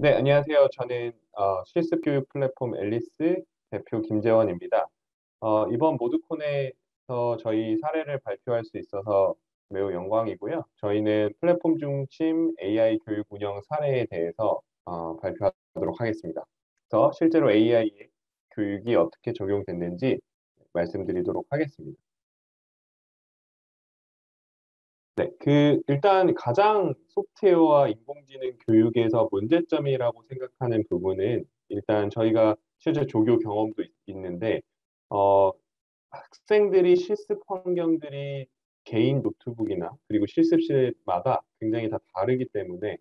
네, 안녕하세요. 저는 실습 교육 플랫폼 앨리스 대표 김재원입니다. 이번 모두콘에서 저희 사례를 발표할 수 있어서 매우 영광이고요. 저희는 플랫폼 중심 AI 교육 운영 사례에 대해서 발표하도록 하겠습니다. 그래서 실제로 AI의 교육이 어떻게 적용됐는지 말씀드리도록 하겠습니다. 네, 일단 가장 소프트웨어와 인공지능 교육에서 문제점이라고 생각하는 부분은 일단 저희가 실제 조교 경험도 있는데, 어, 학생들이 실습 환경들이 개인 노트북이나 그리고 실습실마다 굉장히 다 다르기 때문에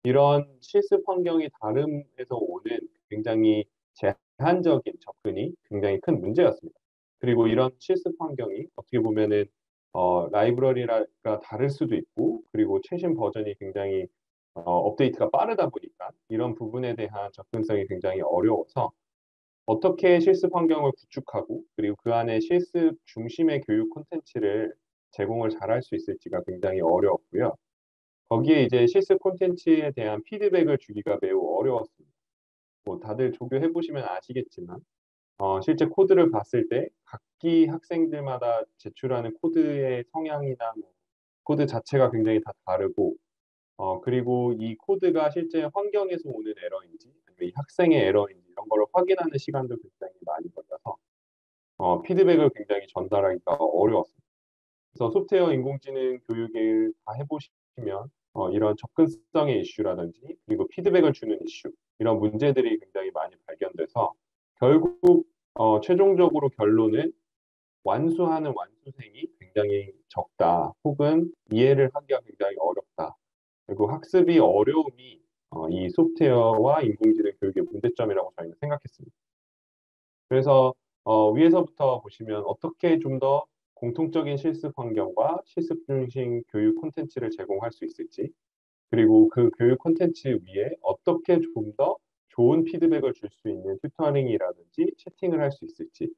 이런 실습 환경이 다름에서 오는 굉장히 제한적인 접근이 굉장히 큰 문제였습니다. 그리고 이런 실습 환경이 어떻게 보면은 라이브러리가 다를 수도 있고, 그리고 최신 버전이 굉장히 업데이트가 빠르다 보니까 이런 부분에 대한 접근성이 굉장히 어려워서 어떻게 실습 환경을 구축하고, 그리고 그 안에 실습 중심의 교육 콘텐츠를 제공을 잘할 수 있을지가 굉장히 어려웠고요. 거기에 이제 실습 콘텐츠에 대한 피드백을 주기가 매우 어려웠습니다. 뭐 다들 조교해 보시면 아시겠지만 실제 코드를 봤을 때 각기 학생들마다 제출하는 코드의 성향이나 뭐 코드 자체가 굉장히 다 다르고 그리고 이 코드가 실제 환경에서 오는 에러인지 아니면 이 학생의 에러인지 이런 거를 확인하는 시간도 굉장히 많이 걸려서 피드백을 굉장히 전달하기가 어려웠습니다. 그래서 소프트웨어 인공지능 교육을 다 해보시면 이런 접근성의 이슈라든지 그리고 피드백을 주는 이슈 이런 문제들이 굉장히 많이 발견돼서 결국 최종적으로 결론은 완수하는 완수생이 굉장히 적다 혹은 이해를 하기가 굉장히 어렵다. 그리고 학습이 어려움이 이 소프트웨어와 인공지능 교육의 문제점이라고 저희는 생각했습니다. 그래서 위에서부터 보시면 어떻게 좀 더 공통적인 실습 환경과 실습 중심 교육 콘텐츠를 제공할 수 있을지, 그리고 그 교육 콘텐츠 위에 어떻게 좀 더 좋은 피드백을 줄 수 있는 튜터링이라든지 채팅을 할 수 있을지,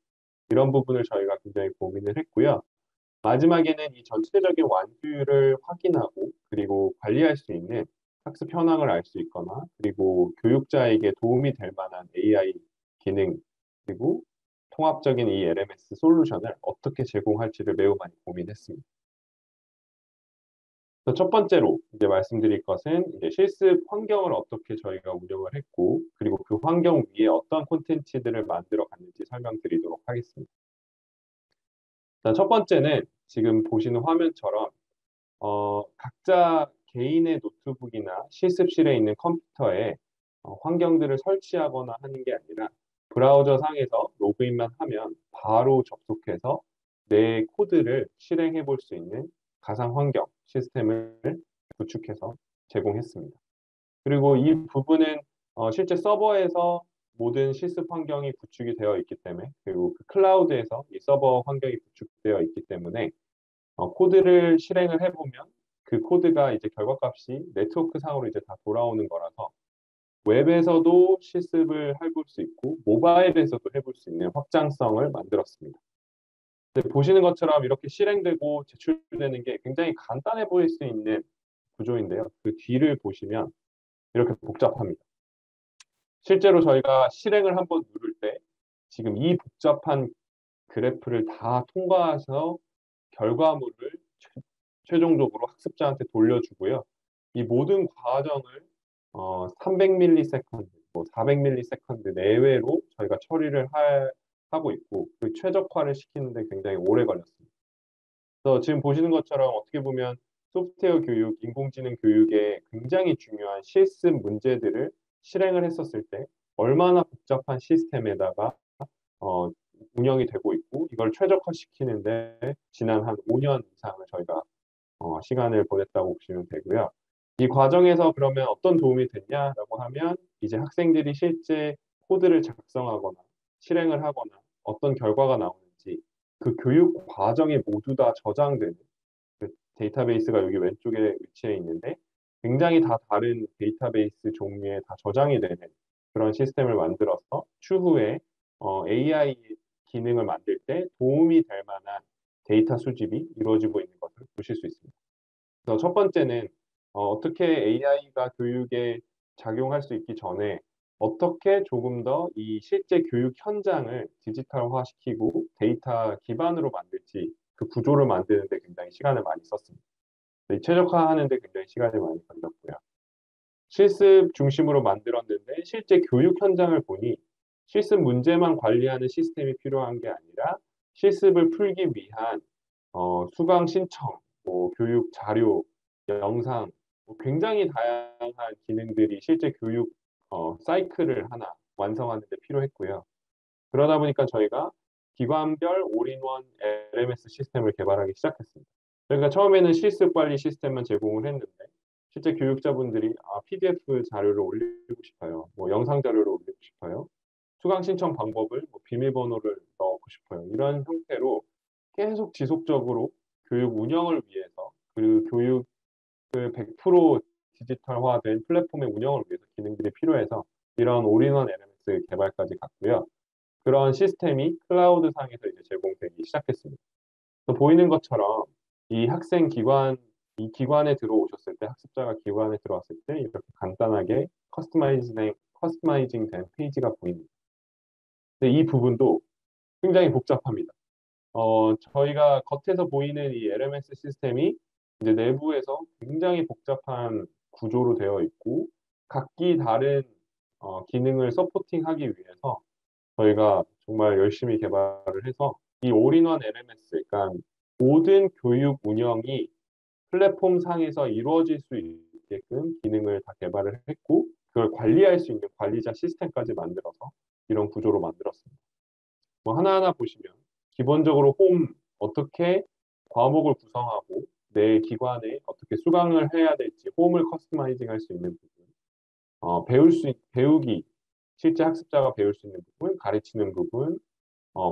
이런 부분을 저희가 굉장히 고민을 했고요. 마지막에는 이 전체적인 완수율을 확인하고 그리고 관리할 수 있는 학습 현황을 알 수 있거나 그리고 교육자에게 도움이 될 만한 AI 기능 그리고 통합적인 이 LMS 솔루션을 어떻게 제공할지를 매우 많이 고민했습니다. 그래서 첫 번째로 이제 말씀드릴 것은 이제 실습 환경을 어떻게 저희가 운영을 했고 그리고 그 환경 위에 어떤 콘텐츠들을 만들어 갔는지 설명드리도록 하겠습니다. 일단 첫 번째는 지금 보시는 화면처럼 각자 개인의 노트북이나 실습실에 있는 컴퓨터에 환경들을 설치하거나 하는 게 아니라 브라우저 상에서 로그인만 하면 바로 접속해서 내 코드를 실행해 볼 수 있는 가상 환경 시스템을 구축해서 제공했습니다. 그리고 이 부분은 실제 서버에서 모든 실습 환경이 구축이 되어 있기 때문에, 그리고 그 클라우드에서 이 서버 환경이 구축되어 있기 때문에 코드를 실행을 해보면 그 코드가 이제 결과값이 네트워크 상으로 이제 다 돌아오는 거라서 웹에서도 실습을 해볼 수 있고 모바일에서도 해볼 수 있는 확장성을 만들었습니다. 근데 보시는 것처럼 이렇게 실행되고 제출되는 게 굉장히 간단해 보일 수 있는 구조인데요. 그 뒤를 보시면 이렇게 복잡합니다. 실제로 저희가 실행을 한번 누를 때 지금 이 복잡한 그래프를 다 통과해서 결과물을 최종적으로 학습자한테 돌려주고요. 이 모든 과정을 300ms, 뭐 400ms 내외로 저희가 처리를 하고 있고 그 최적화를 시키는데 굉장히 오래 걸렸습니다. 그래서 지금 보시는 것처럼 어떻게 보면 소프트웨어 교육, 인공지능 교육에 굉장히 중요한 실습 문제들을 실행을 했었을 때 얼마나 복잡한 시스템에다가 어, 운영이 되고 있고 이걸 최적화시키는데 지난 한 5년 이상을 저희가 시간을 보냈다고 보시면 되고요. 이 과정에서 그러면 어떤 도움이 됐냐라고 하면 이제 학생들이 실제 코드를 작성하거나 실행을 하거나 어떤 결과가 나오는지 그 교육 과정이 모두 다 저장되는 그 데이터베이스가 여기 왼쪽에 위치해 있는데 굉장히 다 다른 데이터베이스 종류에 다 저장이 되는 그런 시스템을 만들어서 추후에 AI 기능을 만들 때 도움이 될 만한 데이터 수집이 이루어지고 있는 것을 보실 수 있습니다. 그래서 첫 번째는 떻게 AI가 교육에 작용할 수 있기 전에 어떻게 조금 더 이 실제 교육 현장을 디지털화시키고 데이터 기반으로 만들지 그 구조를 만드는 데 굉장히 시간을 많이 썼습니다. 이 최적화하는 데 굉장히 시간이 많이 걸렸고요. 실습 중심으로 만들었는데 실제 교육 현장을 보니 실습 문제만 관리하는 시스템이 필요한 게 아니라 실습을 풀기 위한 수강 신청, 뭐 교육 자료, 영상, 뭐 굉장히 다양한 기능들이 실제 교육 사이클을 하나 완성하는 데 필요했고요. 그러다 보니까 저희가 기관별 올인원 LMS 시스템을 개발하기 시작했습니다. 그러니까 처음에는 실습 관리 시스템만 제공을 했는데 실제 교육자분들이 PDF 자료를 올리고 싶어요. 뭐 영상 자료를 올리고 싶어요. 수강 신청 방법을 뭐 비밀번호를 넣고 싶어요. 이런 형태로 계속 지속적으로 교육 운영을 위해서 그 교육을 100% 디지털화된 플랫폼의 운영을 위해서 기능들이 필요해서 이런 올인원 LMS 개발까지 갔고요. 그런 시스템이 클라우드 상에서 이제 제공되기 시작했습니다. 그래서 보이는 것처럼 이 학생 기관, 이 기관에 들어오셨을 때, 학습자가 기관에 들어왔을 때 이렇게 간단하게 커스터마이징 된 페이지가 보입니다. 근데 이 부분도 굉장히 복잡합니다. 저희가 겉에서 보이는 이 LMS 시스템이 이제 내부에서 굉장히 복잡한 구조로 되어 있고 각기 다른 기능을 서포팅하기 위해서 저희가 정말 열심히 개발을 해서 이 올인원 LMS, 그러니까 모든 교육 운영이 플랫폼 상에서 이루어질 수 있게끔 기능을 다 개발을 했고 그걸 관리할 수 있는 관리자 시스템까지 만들어서 이런 구조로 만들었습니다. 뭐 하나하나 보시면 기본적으로 홈 어떻게 과목을 구성하고 내 기관에 어떻게 수강을 해야 될지 홈을 커스터마이징 할 수 있는 부분, 배우기 실제 학습자가 배울 수 있는 부분, 가르치는 부분,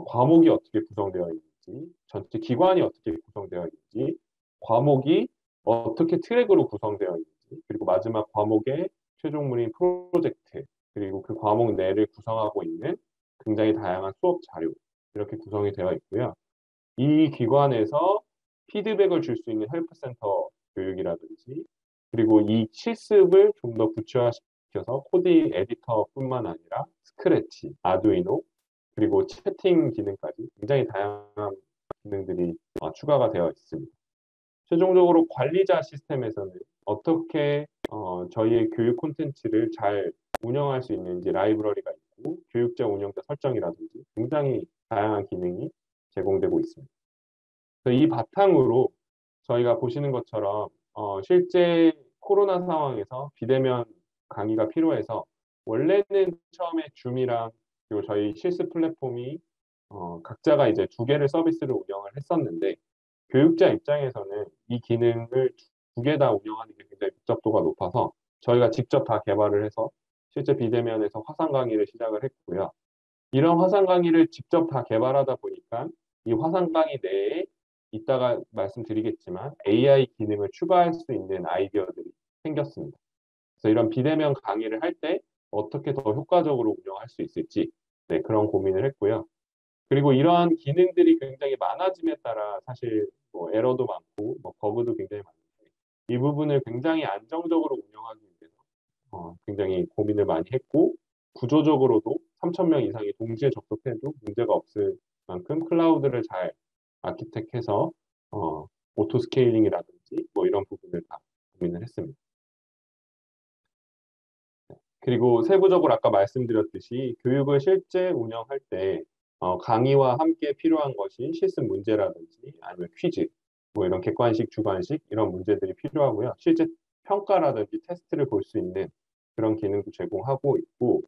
과목이 어떻게 구성되어 있는지, 전체 기관이 어떻게 구성되어 있는지, 과목이 어떻게 트랙으로 구성되어 있는지, 그리고 마지막 과목의 최종물인 프로젝트, 그리고 그 과목 내를 구성하고 있는 굉장히 다양한 수업 자료, 이렇게 구성이 되어 있고요. 이 기관에서 피드백을 줄 수 있는 헬프센터 교육이라든지, 그리고 이 실습을 좀 더 구체화시켜서 코딩 에디터뿐만 아니라 스크래치, 아두이노, 그리고 채팅 기능까지 굉장히 다양한 기능들이 추가가 되어 있습니다. 최종적으로 관리자 시스템에서는 어떻게 저희의 교육 콘텐츠를 잘 운영할 수 있는지 라이브러리가 있고 교육자 운영자 설정이라든지 굉장히 다양한 기능이 제공되고 있습니다. 그래서 이 바탕으로 저희가 보시는 것처럼 실제 코로나 상황에서 비대면 강의가 필요해서 원래는 처음에 줌이랑 그리고 저희 실습 플랫폼이 각자가 이제 두 개를 서비스를 운영을 했었는데 교육자 입장에서는 이 기능을 두 개 다 운영하는 게 굉장히 복잡도가 높아서 저희가 직접 다 개발을 해서 실제 비대면에서 화상 강의를 시작을 했고요. 이런 화상 강의를 직접 다 개발하다 보니까 이 화상 강의 내에 이따가 말씀드리겠지만 AI 기능을 추가할 수 있는 아이디어들이 생겼습니다. 그래서 이런 비대면 강의를 할 때 어떻게 더 효과적으로 운영할 수 있을지 네, 그런 고민을 했고요. 그리고 이러한 기능들이 굉장히 많아짐에 따라 사실 뭐 에러도 많고 뭐 버그도 굉장히 많은데 이 부분을 굉장히 안정적으로 운영하기 위해서 굉장히 고민을 많이 했고 구조적으로도 3,000명 이상이 동시에 접속해도 문제가 없을 만큼 클라우드를 잘 아키텍해서 오토 스케일링이라든지 뭐 이런 부분을 다 고민을 했습니다. 그리고 세부적으로 아까 말씀드렸듯이 교육을 실제 운영할 때 강의와 함께 필요한 것이 실습 문제라든지 아니면 퀴즈, 뭐 이런 객관식, 주관식 이런 문제들이 필요하고요. 실제 평가라든지 테스트를 볼 수 있는 그런 기능도 제공하고 있고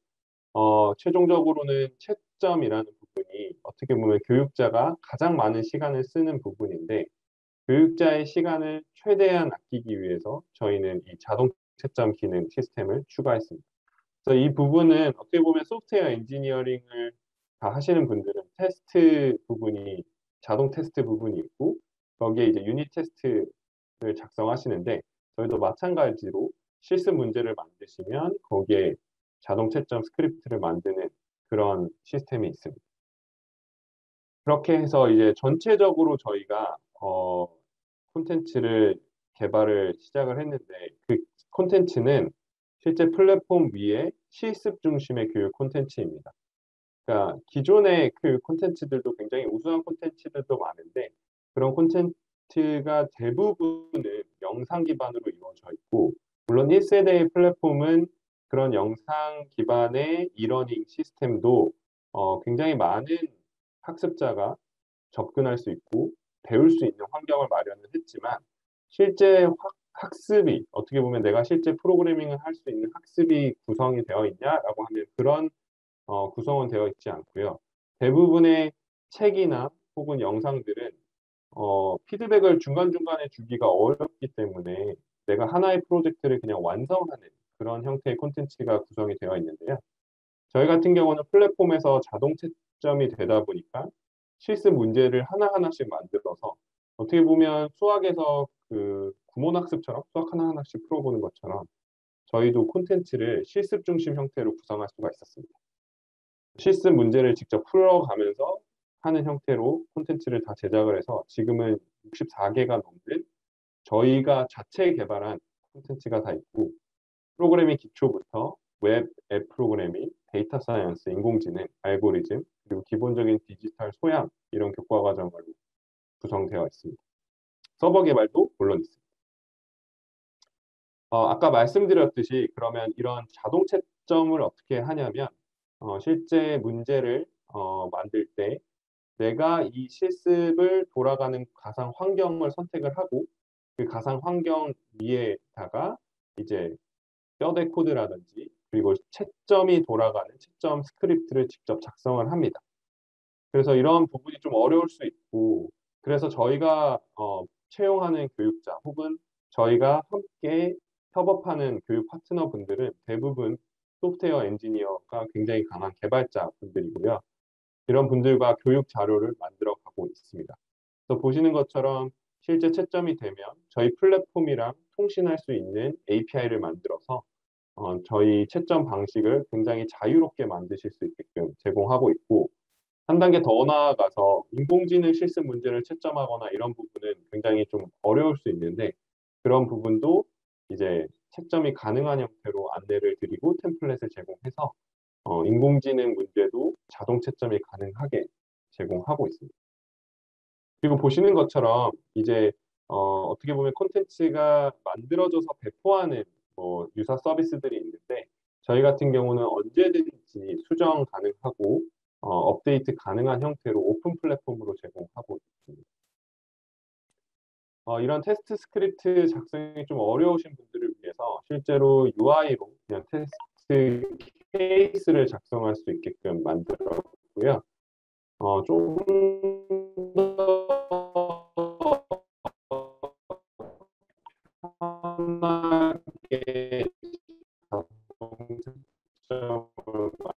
최종적으로는 채점이라는 부분이 어떻게 보면 교육자가 가장 많은 시간을 쓰는 부분인데 교육자의 시간을 최대한 아끼기 위해서 저희는 이 자동 채점 기능 시스템을 추가했습니다. 그래서 이 부분은 어떻게 보면 소프트웨어 엔지니어링을 다 하시는 분들은 테스트 부분이 자동 테스트 부분이 있고 거기에 이제 유닛 테스트를 작성하시는데 저희도 마찬가지로 실습 문제를 만드시면 거기에 자동 채점 스크립트를 만드는 그런 시스템이 있습니다. 그렇게 해서 이제 전체적으로 저희가 콘텐츠를 개발을 시작을 했는데 그 콘텐츠는 실제 플랫폼 위에 실습 중심의 교육 콘텐츠입니다. 그러니까 기존의 그 콘텐츠들도 굉장히 우수한 콘텐츠들도 많은데 그런 콘텐츠가 대부분은 영상 기반으로 이루어져 있고 물론 1세대의 플랫폼은 그런 영상 기반의 이러닝 시스템도 굉장히 많은 학습자가 접근할 수 있고 배울 수 있는 환경을 마련을 했지만 실제 학습이 어떻게 보면 내가 실제 프로그래밍을 할 수 있는 학습이 구성이 되어 있냐라고 하면 그런 구성은 되어 있지 않고요. 대부분의 책이나 혹은 영상들은 피드백을 중간중간에 주기가 어렵기 때문에 내가 하나의 프로젝트를 그냥 완성하는 그런 형태의 콘텐츠가 구성이 되어 있는데요. 저희 같은 경우는 플랫폼에서 자동 채점이 되다 보니까 실습 문제를 하나하나씩 만들어서 어떻게 보면 수학에서 그 구몬학습처럼 수학 하나하나씩 풀어보는 것처럼 저희도 콘텐츠를 실습 중심 형태로 구성할 수가 있었습니다. 실습 문제를 직접 풀어가면서 하는 형태로 콘텐츠를 다 제작을 해서 지금은 64개가 넘는 저희가 자체 개발한 콘텐츠가 다 있고 프로그래밍 기초부터 웹, 앱 프로그래밍, 데이터 사이언스, 인공지능, 알고리즘, 그리고 기본적인 디지털 소양 이런 교과 과정으로 구성되어 있습니다. 서버 개발도 물론 있습니다. 아까 말씀드렸듯이 그러면 이런 자동 채점을 어떻게 하냐면 실제 문제를 만들 때 내가 이 실습을 돌아가는 가상 환경을 선택을 하고 그 가상 환경 위에다가 이제 뼈대 코드라든지 그리고 채점이 돌아가는 채점 스크립트를 직접 작성을 합니다. 그래서 이런 부분이 좀 어려울 수 있고 그래서 저희가 채용하는 교육자 혹은 저희가 함께 협업하는 교육 파트너 분들은 대부분 소프트웨어 엔지니어가 굉장히 강한 개발자 분들이고요. 이런 분들과 교육 자료를 만들어 가고 있습니다. 그래서 보시는 것처럼 실제 채점이 되면 저희 플랫폼이랑 통신할 수 있는 API를 만들어서 저희 채점 방식을 굉장히 자유롭게 만드실 수 있게끔 제공하고 있고 한 단계 더 나아가서 인공지능 실습 문제를 채점하거나 이런 부분은 굉장히 좀 어려울 수 있는데 그런 부분도 이제 채점이 가능한 형태로 안내를 드리고 템플릿을 제공해서 인공지능 문제도 자동 채점이 가능하게 제공하고 있습니다. 그리고 보시는 것처럼 이제 어떻게 보면 콘텐츠가 만들어져서 배포하는 뭐 유사 서비스들이 있는데 저희 같은 경우는 언제든지 수정 가능하고 업데이트 가능한 형태로 오픈 플랫폼으로 제공하고 있습니다. 이런 테스트 스크립트 작성이 좀 어려우신 분들을 위해서 실제로 UI로 그냥 테스트 케이스를 작성할 수 있게끔 만들었고요. 조금 더 편하게 자동차점을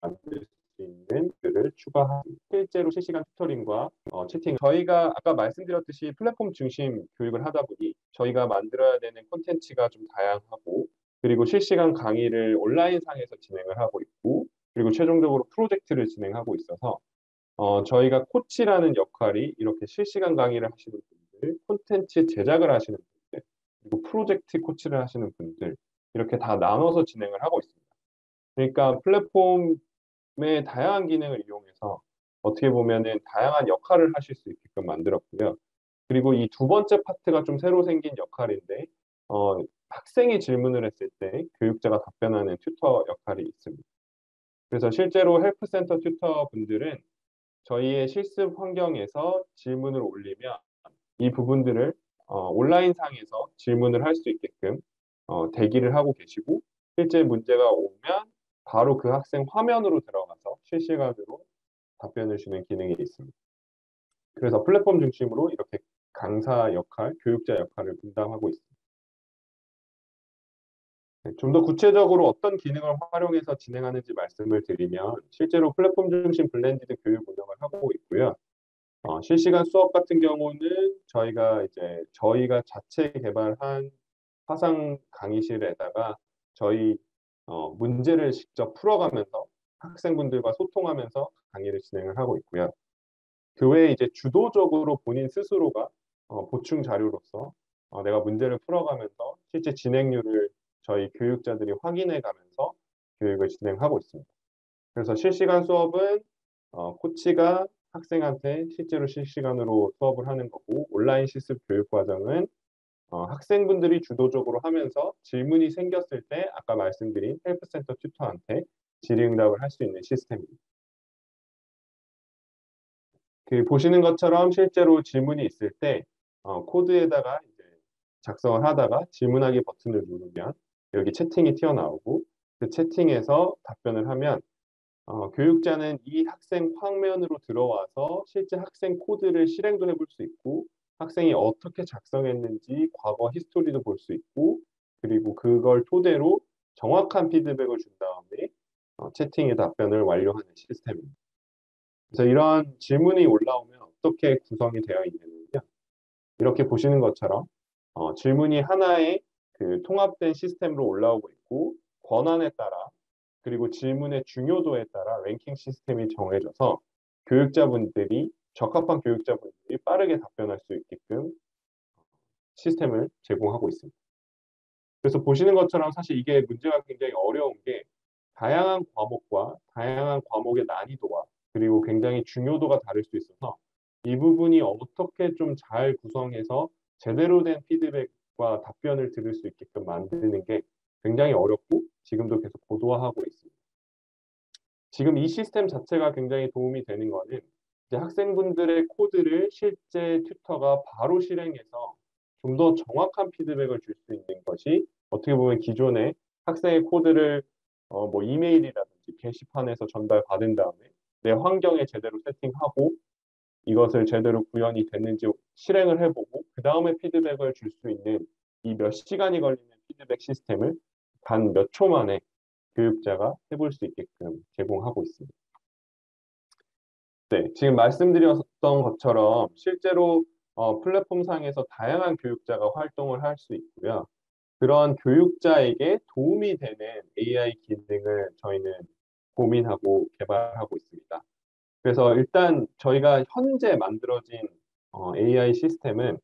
만들 수 있는 글을 추가하고 실제로 실시간 튜터링과 채팅 저희가 아까 말씀드렸듯이 플랫폼 중심 교육을 하다 보니 저희가 만들어야 되는 콘텐츠가 좀 다양하고 그리고 실시간 강의를 온라인상에서 진행을 하고 있고 그리고 최종적으로 프로젝트를 진행하고 있어서 저희가 코치라는 역할이 이렇게 실시간 강의를 하시는 분들, 콘텐츠 제작을 하시는 분들, 그리고 프로젝트 코치를 하시는 분들, 이렇게 다 나눠서 진행을 하고 있습니다. 그러니까 플랫폼의 다양한 기능을 이용해서 어떻게 보면은 다양한 역할을 하실 수 있게끔 만들었고요. 그리고 이 두 번째 파트가 좀 새로 생긴 역할인데, 학생이 질문을 했을 때 교육자가 답변하는 튜터 역할이 있습니다. 그래서 실제로 헬프센터 튜터 분들은 저희의 실습 환경에서 질문을 올리면 이 부분들을 온라인상에서 질문을 할 수 있게끔 대기를 하고 계시고 실제 문제가 오면 바로 그 학생 화면으로 들어가서 실시간으로 답변을 주는 기능이 있습니다. 그래서 플랫폼 중심으로 이렇게 강사 역할, 교육자 역할을 분담하고 있습니다. 좀 더 구체적으로 어떤 기능을 활용해서 진행하는지 말씀을 드리면 실제로 플랫폼 중심 블렌디드 교육 운영을 하고 있고요. 실시간 수업 같은 경우는 저희가 자체 개발한 화상 강의실에다가 저희 문제를 직접 풀어가면서 학생분들과 소통하면서 강의를 진행을 하고 있고요. 그 외에 이제 주도적으로 본인 스스로가 보충 자료로서 내가 문제를 풀어가면서 실제 진행률을 저희 교육자들이 확인해 가면서 교육을 진행하고 있습니다. 그래서 실시간 수업은 코치가 학생한테 실제로 실시간으로 수업을 하는 거고, 온라인 실습 교육 과정은 학생분들이 주도적으로 하면서 질문이 생겼을 때 아까 말씀드린 헬프센터 튜터한테 질의응답을 할 수 있는 시스템입니다. 그 보시는 것처럼 실제로 질문이 있을 때 코드에다가 이제 작성을 하다가 질문하기 버튼을 누르면 여기 채팅이 튀어나오고, 그 채팅에서 답변을 하면 교육자는 이 학생 화면으로 들어와서 실제 학생 코드를 실행도 해볼 수 있고, 학생이 어떻게 작성했는지 과거 히스토리도 볼 수 있고, 그리고 그걸 토대로 정확한 피드백을 준 다음에 채팅의 답변을 완료하는 시스템입니다. 그래서 이런 질문이 올라오면 어떻게 구성이 되어 있느냐, 이렇게 보시는 것처럼 질문이 하나의 그 통합된 시스템으로 올라오고 있고, 권한에 따라 그리고 질문의 중요도에 따라 랭킹 시스템이 정해져서 적합한 교육자분들이 빠르게 답변할 수 있게끔 시스템을 제공하고 있습니다. 그래서 보시는 것처럼 사실 이게 문제가 굉장히 어려운 게, 다양한 과목과 다양한 과목의 난이도와 그리고 굉장히 중요도가 다를 수 있어서 이 부분이 어떻게 좀 잘 구성해서 제대로 된 피드백과 답변을 들을 수 있게끔 만드는 게 굉장히 어렵고, 지금도 계속 고도화하고 있습니다. 지금 이 시스템 자체가 굉장히 도움이 되는 거는, 이제 학생분들의 코드를 실제 튜터가 바로 실행해서 좀 더 정확한 피드백을 줄 수 있는 것이, 어떻게 보면 기존에 학생의 코드를 뭐 이메일이라든지 게시판에서 전달받은 다음에 내 환경에 제대로 세팅하고 이것을 제대로 구현이 됐는지 실행을 해보고 그 다음에 피드백을 줄 수 있는 이 몇 시간이 걸리는 피드백 시스템을 단 몇 초 만에 교육자가 해볼 수 있게끔 제공하고 있습니다. 네, 지금 말씀드렸던 것처럼 실제로 플랫폼상에서 다양한 교육자가 활동을 할 수 있고요. 그런 교육자에게 도움이 되는 AI 기능을 저희는 고민하고 개발하고 있습니다. 그래서 일단 저희가 현재 만들어진 AI 시스템은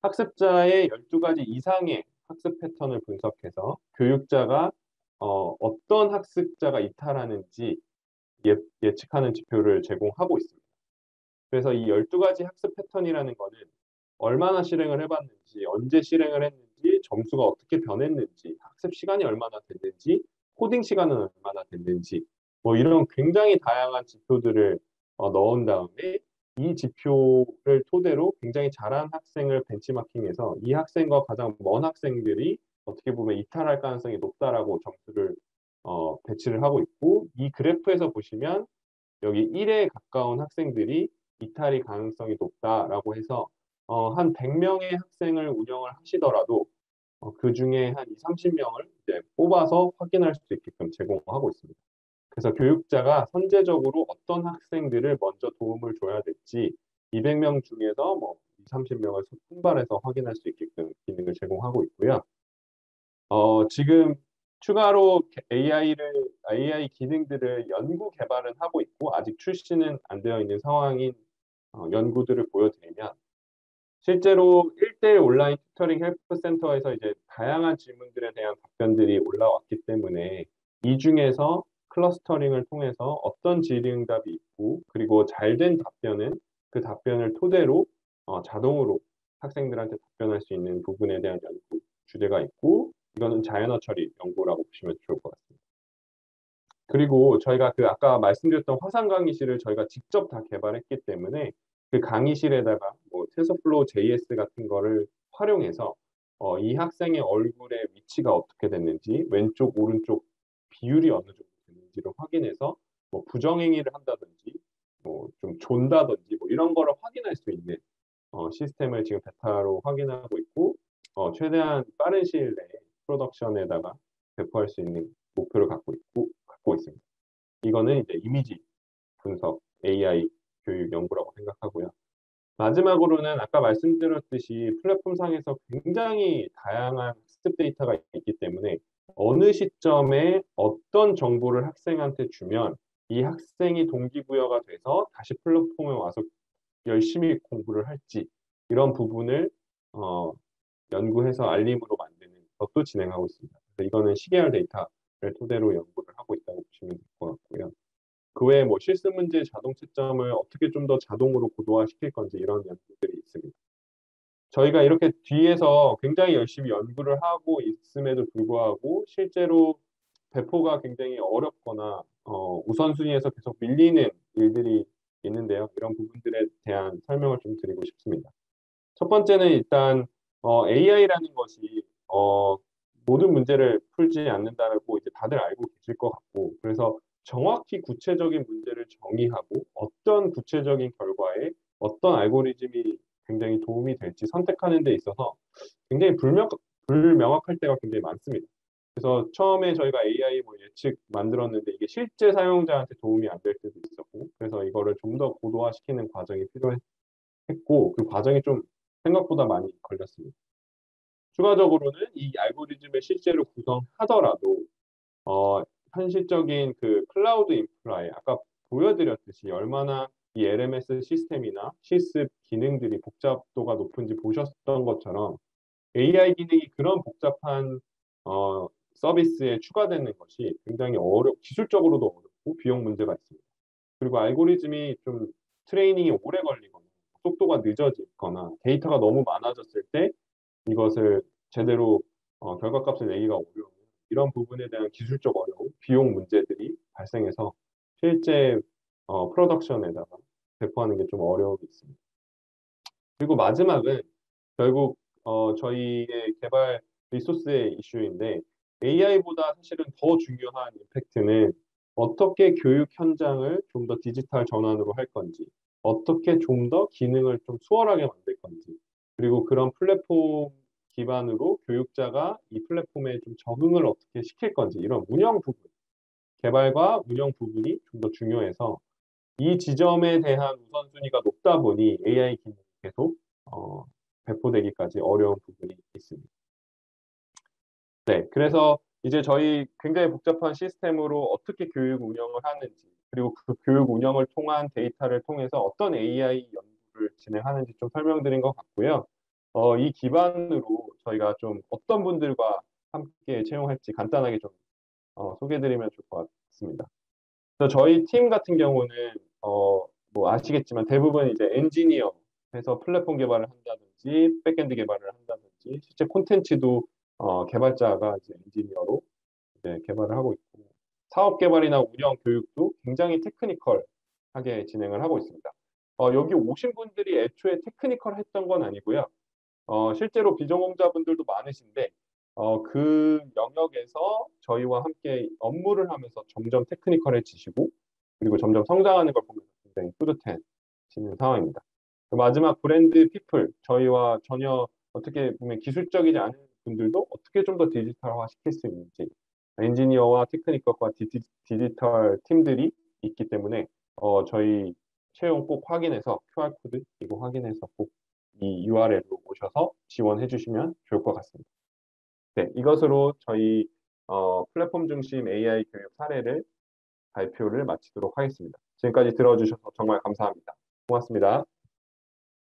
학습자의 12가지 이상의 학습 패턴을 분석해서 교육자가 어떤 학습자가 이탈하는지 예측하는 지표를 제공하고 있습니다. 그래서 이 12가지 학습 패턴이라는 거는 얼마나 실행을 해봤는지, 언제 실행을 했는지, 점수가 어떻게 변했는지, 학습 시간이 얼마나 됐는지, 코딩 시간은 얼마나 됐는지, 뭐 이런 굉장히 다양한 지표들을 넣은 다음에 이 지표를 토대로 굉장히 잘한 학생을 벤치마킹해서 이 학생과 가장 먼 학생들이 어떻게 보면 이탈할 가능성이 높다라고 점수를 배치를 하고 있고, 이 그래프에서 보시면 여기 1에 가까운 학생들이 이탈이 가능성이 높다라고 해서 한 100명의 학생을 운영을 하시더라도 그 중에 한 2, 30명을 이제 뽑아서 확인할 수 있게끔 제공하고 있습니다. 그래서 교육자가 선제적으로 어떤 학생들을 먼저 도움을 줘야 될지 200명 중에서 뭐 2, 30명을 선발해서 확인할 수 있게끔 기능을 제공하고 있고요. 지금 추가로 AI 기능들을 연구 개발은 하고 있고 아직 출시는 안 되어 있는 상황인 연구들을 보여드리면, 실제로 1대1 온라인 튜터링 헬프 센터에서 이제 다양한 질문들에 대한 답변들이 올라왔기 때문에 이 중에서 클러스터링을 통해서 어떤 질의응답이 있고, 그리고 잘된 답변은 그 답변을 토대로 자동으로 학생들한테 답변할 수 있는 부분에 대한 연구 주제가 있고, 이거는 자연어 처리 연구라고 보시면 좋을 것 같습니다. 그리고 저희가 그 아까 말씀드렸던 화상 강의실을 저희가 직접 다 개발했기 때문에 그 강의실에다가 뭐 텐서플로우 JS 같은 거를 활용해서 이 학생의 얼굴의 위치가 어떻게 됐는지, 왼쪽 오른쪽 비율이 어느 정도 됐는지를 확인해서 뭐 부정행위를 한다든지 뭐 좀 존다든지 뭐 이런 거를 확인할 수 있는 시스템을 지금 베타로 확인하고 있고, 최대한 빠른 시일 내에 프로덕션에다가 배포할 수 있는 목표를 갖고 있습니다. 이거는 이제 이미지 분석 AI 교육 연구라고 생각하고요. 마지막으로는 아까 말씀드렸듯이 플랫폼상에서 굉장히 다양한 학습 데이터가 있기 때문에 어느 시점에 어떤 정보를 학생한테 주면 이 학생이 동기부여가 돼서 다시 플랫폼에 와서 열심히 공부를 할지, 이런 부분을 어, 연구해서 알림으로 만드는 것도 진행하고 있습니다. 이거는 시계열 데이터를 토대로 연구를 하고 있다고 보시면 될 것 같고요. 그 외에 뭐 실습 문제 자동 채점을 어떻게 좀 더 자동으로 고도화시킬 건지 이런 연구들이 있습니다. 저희가 이렇게 뒤에서 굉장히 열심히 연구를 하고 있음에도 불구하고 실제로 배포가 굉장히 어렵거나 우선순위에서 계속 밀리는 일들이 있는데요. 이런 부분들에 대한 설명을 좀 드리고 싶습니다. 첫 번째는 일단 AI라는 것이 모든 문제를 풀지 않는다고 이제 다들 알고 계실 것 같고, 그래서 정확히 구체적인 문제를 정의하고 어떤 구체적인 결과에 어떤 알고리즘이 굉장히 도움이 될지 선택하는 데 있어서 굉장히 불명확할 때가 굉장히 많습니다. 그래서 처음에 저희가 AI 뭐 예측 만들었는데 이게 실제 사용자한테 도움이 안 될 때도 있었고, 그래서 이거를 좀 더 고도화시키는 과정이 필요했고, 그 과정이 좀 생각보다 많이 걸렸습니다. 추가적으로는 이 알고리즘을 실제로 구성하더라도 현실적인 그 클라우드 인프라에 아까 보여드렸듯이 얼마나 이 LMS 시스템이나 실습 기능들이 복잡도가 높은지 보셨던 것처럼 AI 기능이 그런 복잡한 서비스에 추가되는 것이 굉장히 기술적으로도 어렵고 비용 문제가 있습니다. 그리고 알고리즘이 좀 트레이닝이 오래 걸리거나 속도가 늦어지거나 데이터가 너무 많아졌을 때 이것을 제대로 결과값을 내기가 어려운 이런 부분에 대한 기술적 어려움, 비용 문제들이 발생해서 실제 프로덕션에다가 배포하는 게 좀 어려움이 있습니다. 그리고 마지막은 결국 저희의 개발 리소스의 이슈인데 AI보다 사실은 더 중요한 임팩트는 어떻게 교육 현장을 좀 더 디지털 전환으로 할 건지, 어떻게 좀 더 기능을 좀 수월하게 만들 건지, 그리고 그런 플랫폼 기반으로 교육자가 이 플랫폼에 좀 적응을 어떻게 시킬 건지 이런 운영 부분, 개발과 운영 부분이 좀 더 중요해서 이 지점에 대한 우선순위가 높다 보니 AI 기능이 계속 어, 배포되기까지 어려운 부분이 있습니다. 네, 그래서 이제 저희 굉장히 복잡한 시스템으로 어떻게 교육 운영을 하는지, 그리고 그 교육 운영을 통한 데이터를 통해서 어떤 AI 연구를 진행하는지 좀 설명드린 것 같고요. 이 기반으로 저희가 좀 어떤 분들과 함께 채용할지 간단하게 좀 소개해드리면 좋을 것 같습니다. 그래서 저희 팀 같은 경우는 뭐 아시겠지만 대부분 이제 엔지니어 해서 플랫폼 개발을 한다든지 백엔드 개발을 한다든지 실제 콘텐츠도 개발자가 이제 엔지니어로 이제 개발을 하고 있고 사업 개발이나 운영 교육도 굉장히 테크니컬하게 진행을 하고 있습니다. 여기 오신 분들이 애초에 테크니컬 했던 건 아니고요. 실제로 비전공자분들도 많으신데 그 영역에서 저희와 함께 업무를 하면서 점점 테크니컬해지시고 그리고 점점 성장하는 걸 보면서 굉장히 뿌듯해지는 상황입니다. 그 마지막 브랜드 피플 저희와 전혀 어떻게 보면 기술적이지 않은 분들도 어떻게 좀 더 디지털화 시킬 수 있는지 엔지니어와 테크니컬과 디지털 팀들이 있기 때문에 저희 채용 꼭 확인해서 QR코드 이거 확인해서 꼭 이 URL로 오셔서 지원해 주시면 좋을 것 같습니다. 네, 이것으로 저희 플랫폼 중심 AI 교육 사례를 발표를 마치도록 하겠습니다. 지금까지 들어주셔서 정말 감사합니다. 고맙습니다.